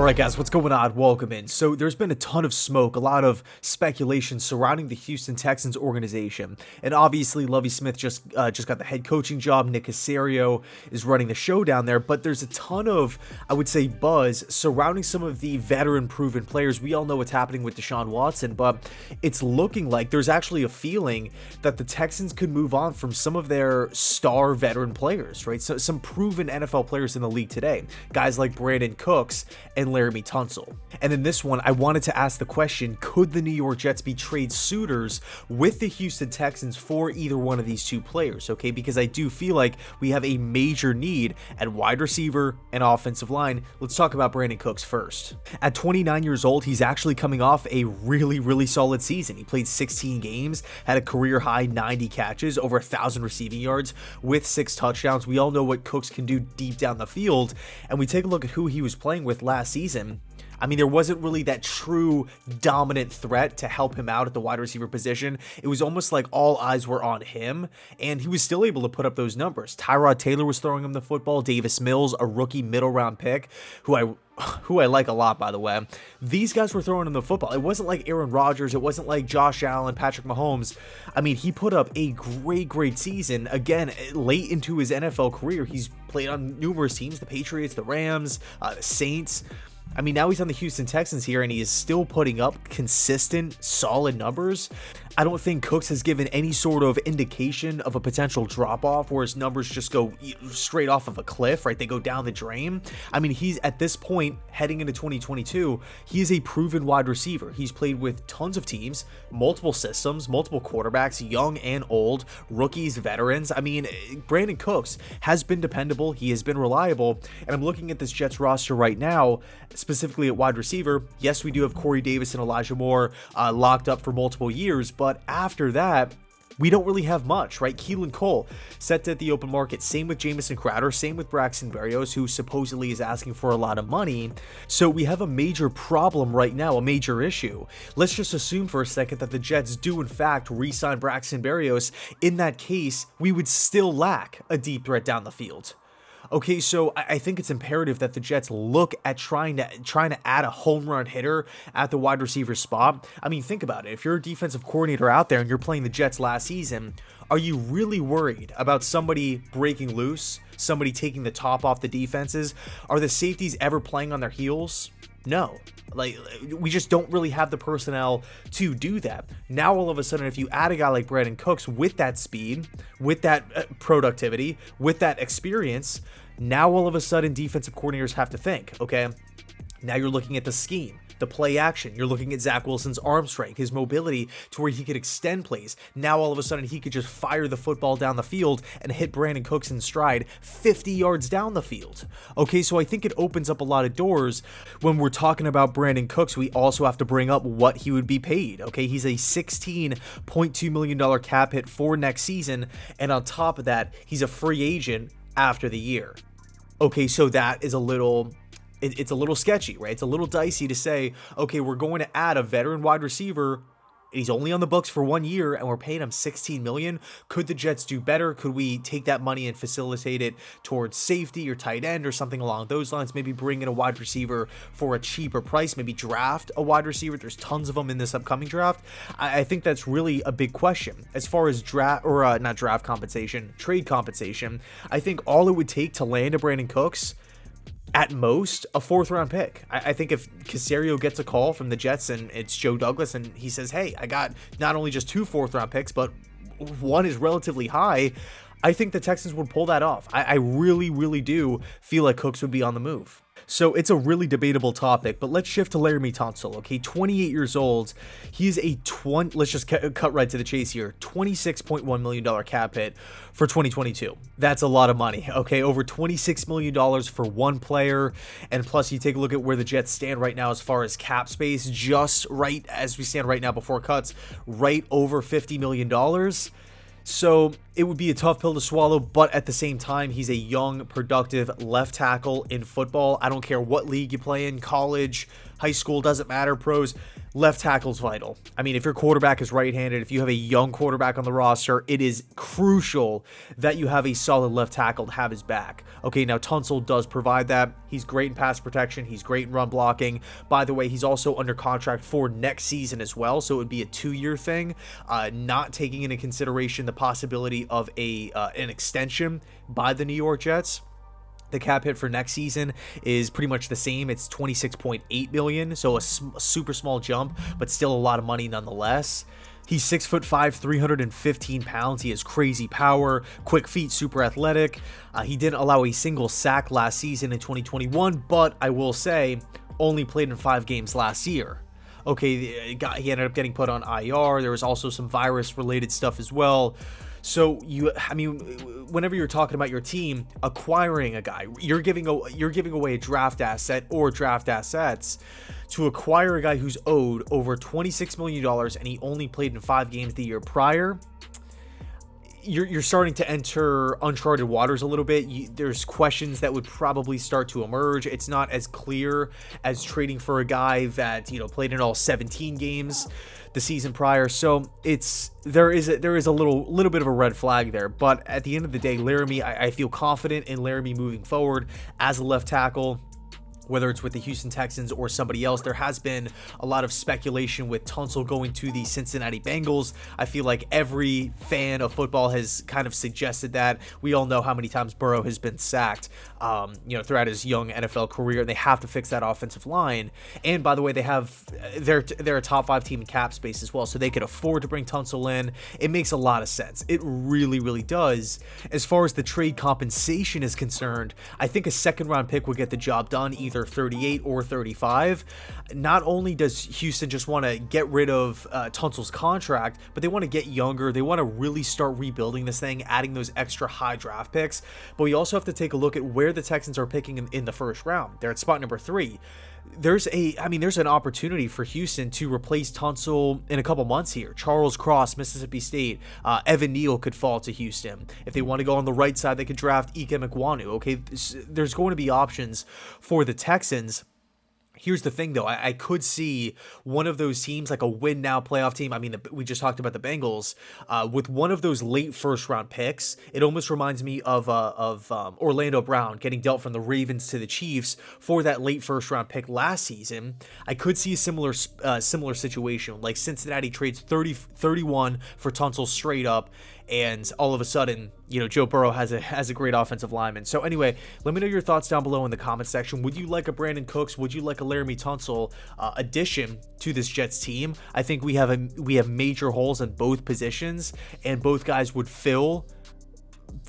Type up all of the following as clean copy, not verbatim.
Alright guys, what's going on? Welcome in. So there's been a ton of smoke, a lot of speculation surrounding the Houston Texans organization. And obviously Lovie Smith just got the head coaching job. Nick Caserio is running the show down there. But there's a ton of, I would say, buzz surrounding some of the veteran proven players. We all know what's happening with Deshaun Watson, but it's looking like there's actually a feeling that the Texans could move on from some of their star veteran players, right? So some proven NFL players in the league today. Guys like Brandin Cooks and Laremy Tunsil. And in this one, I wanted to ask the question, could the New York Jets be trade suitors with the Houston Texans for either one of these two players, okay? Because I do feel like we have a major need at wide receiver and offensive line. Let's talk about Brandin Cooks first. At 29 years old, he's actually coming off a really solid season. He played 16 games, had a career high 90 catches, over 1,000 receiving yards with 6 touchdowns. We all know what Cooks can do deep down the field, and we take a look at who he was playing with last season. I mean, there wasn't really that true dominant threat to help him out at the wide receiver position. It was almost like all eyes were on him, and he was still able to put up those numbers. Tyrod Taylor was throwing him the football. Davis Mills, a rookie middle round pick, who I like a lot, by the way. These guys were throwing him the football. It wasn't like Aaron Rodgers. It wasn't like Josh Allen, Patrick Mahomes. I mean, he put up a great season. Again, late into his NFL career, he's played on numerous teams, the Patriots, the Rams, the Saints. I mean, now he's on the Houston Texans here, and he is still putting up consistent, solid numbers. I don't think Cooks has given any sort of indication of a potential drop-off where his numbers just go straight off of a cliff, right? They go down the drain. I mean, he's at this point, heading into 2022, he is a proven wide receiver. He's played with tons of teams, multiple systems, multiple quarterbacks, young and old, rookies, veterans. I mean, Brandin Cooks has been dependable. He has been reliable. And I'm looking at this Jets roster right now, specifically at wide receiver. Yes, we do have Corey Davis and Elijah Moore locked up for multiple years, but after that, we don't really have much, right? Keelan Cole set to hit the open market. Same with Jamison Crowder. Same with Braxton Berrios, who supposedly is asking for a lot of money. So we have a major problem right now, a major issue. Let's just assume for a second that the Jets do in fact re-sign Braxton Berrios. In that case, we would still lack a deep threat down the field. Okay, so I think it's imperative that the Jets look at trying to add a home run hitter at the wide receiver spot. I mean, think about it. If you're a defensive coordinator out there and you're playing the Jets last season, are you really worried about somebody breaking loose, somebody taking the top off the defenses? Are the safeties ever playing on their heels? No. Like, we just don't really have the personnel to do that. Now, all of a sudden, if you add a guy like Brandin Cooks with that speed, with that productivity, with that experience, now all of a sudden defensive coordinators have to think, okay, now you're looking at the scheme, the play action. You're looking at Zach Wilson's arm strength, his mobility to where he could extend plays. Now all of a sudden he could just fire the football down the field and hit Brandin Cooks in stride 50 yards down the field. Okay, so I think it opens up a lot of doors. When we're talking about Brandin Cooks, we also have to bring up what he would be paid. Okay, he's a $16.2 million cap hit for next season, and on top of that, he's a free agent after the year. Okay, so that is it's a little sketchy, right? It's a little dicey to say, okay, we're going to add a veteran wide receiver. He's only on the books for 1 year and we're paying him $16 million. Could the Jets do better? Could we take that money and facilitate it towards safety or tight end or something along those lines? Maybe bring in a wide receiver for a cheaper price, maybe draft a wide receiver. There's tons of them in this upcoming draft. I think that's really a big question. As far as not draft compensation, trade compensation, I think all it would take to land a Brandin Cooks, at most, a 4th round pick. I think if Caserio gets a call from the Jets and it's Joe Douglas and he says, hey, I got not only just 2 4th round picks, but one is relatively high, I think the Texans would pull that off. I really do feel like Cooks would be on the move. So it's a really debatable topic, but let's shift to Laremy Tunsil, okay? 28 years old. He's let's just cut right to the chase here. $26.1 million cap hit for 2022. That's a lot of money, okay? Over $26 million for one player. And plus, you take a look at where the Jets stand right now as far as cap space, just right as we stand right now before cuts, right over $50 million. So it would be a tough pill to swallow, but at the same time, he's a young, productive left tackle in football. I don't care what league you play in, college, high school, doesn't matter, pros, left tackle's vital. I mean, if your quarterback is right-handed, if you have a young quarterback on the roster, it is crucial that you have a solid left tackle to have his back. Okay, now Tunsil does provide that. He's great in pass protection. He's great in run blocking. By the way, he's also under contract for next season as well, so it would be a 2-year thing, not taking into consideration the possibility of an extension by the New York Jets. The cap hit for next season is pretty much the same. It's $26.8 million, so a super small jump, but still a lot of money nonetheless. He's 6'5", 315 pounds. He has crazy power, quick feet, super athletic. He didn't allow a single sack last season in 2021, but I will say only played in 5 games last year. Okay, he ended up getting put on IR. There was also some virus-related stuff as well. So whenever you're talking about your team acquiring a guy, you're giving away a draft asset or draft assets to acquire a guy who's owed over $26 million and he only played in 5 games the year prior. You're starting to enter uncharted waters a little bit. There's questions that would probably start to emerge. It's not as clear as trading for a guy that played in all 17 games the season prior. So there is a little bit of a red flag there. But at the end of the day, Laremy, I feel confident in Laremy moving forward as a left tackle. Whether it's with the Houston Texans or somebody else, there has been a lot of speculation with Tunsil going to the Cincinnati Bengals. I feel like every fan of football has kind of suggested that. We all know how many times Burrow has been sacked, throughout his young NFL career, and they have to fix that offensive line. And by the way, they're a top 5 team in cap space as well, so they could afford to bring Tunsil in. It makes a lot of sense. It really, really does. As far as the trade compensation is concerned, I think a second-round pick would get the job done, either 38 or 35. Not only does Houston just want to get rid of Tunsil's contract, but they want to get younger. They want to really start rebuilding this thing, adding those extra high draft picks. But we also have to take a look at where the Texans are picking in the first round. They're at spot number 3. There's an opportunity for Houston to replace Tunsil in a couple months here. Charles Cross, Mississippi State, Evan Neal could fall to Houston. If they want to go on the right side, they could draft Ike Ekwonu. Okay, there's going to be options for the Texans. Here's the thing, though. I could see one of those teams, like a win-now playoff team. I mean, we just talked about the Bengals. With one of those late first-round picks, it almost reminds me of Orlando Brown getting dealt from the Ravens to the Chiefs for that late first-round pick last season. I could see a similar situation, like Cincinnati trades 31 for Tunsil straight up, and all of a sudden, Joe Burrow has a great offensive lineman. So anyway, let me know your thoughts down below in the comment section. Would you like a Brandin Cooks? Would you like a Laremy Tunsil addition to this Jets team? I think we have major holes in both positions, and both guys would fill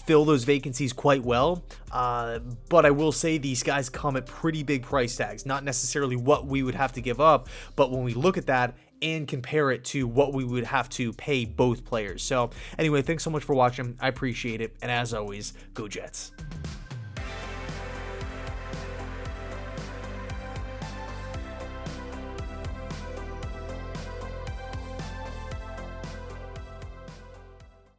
those vacancies quite well. But I will say these guys come at pretty big price tags. Not necessarily what we would have to give up, but when we look at that and compare it to what we would have to pay both players. So anyway, thanks so much for watching. I appreciate it. And as always, go Jets.